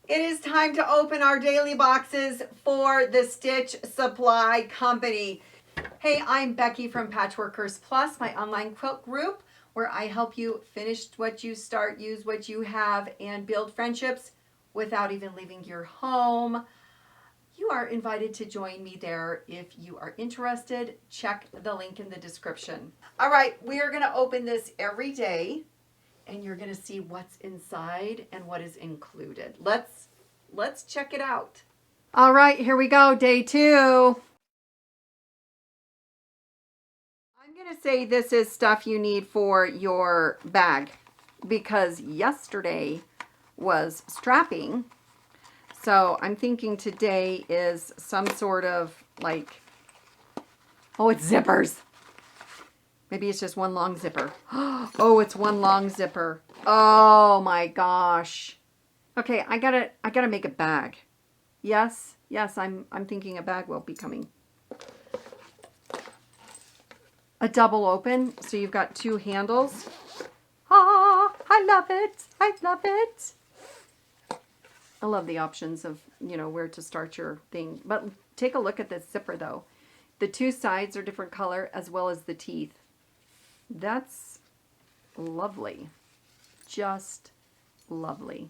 It is time to open our daily boxes for the Stitch Supply Company. Hey, I'm Becky from Patchworkers Plus, my online quilt group, where I help you finish what you start, use what you have, and build friendships without even leaving your home. You are invited to join me there if you are interested. Check the link in the description. All right, we are going to open this every day, and you're going to see what's inside and what is included. Let's check it out. All right, here we go, day 2. I'm going to say this is stuff you need for your bag because yesterday was strapping. So I'm thinking today is some sort of like, oh, it's zippers. Maybe it's just one long zipper. Oh, it's one long zipper. Oh my gosh. Okay, I gotta make a bag. Yes, I'm thinking a bag will be coming. A double open, so you've got 2 handles. Ah, I love it. I love it. I love the options of, where to start your thing. But take a look at this zipper though. The 2 sides are different color as well as the teeth. That's lovely. Just lovely.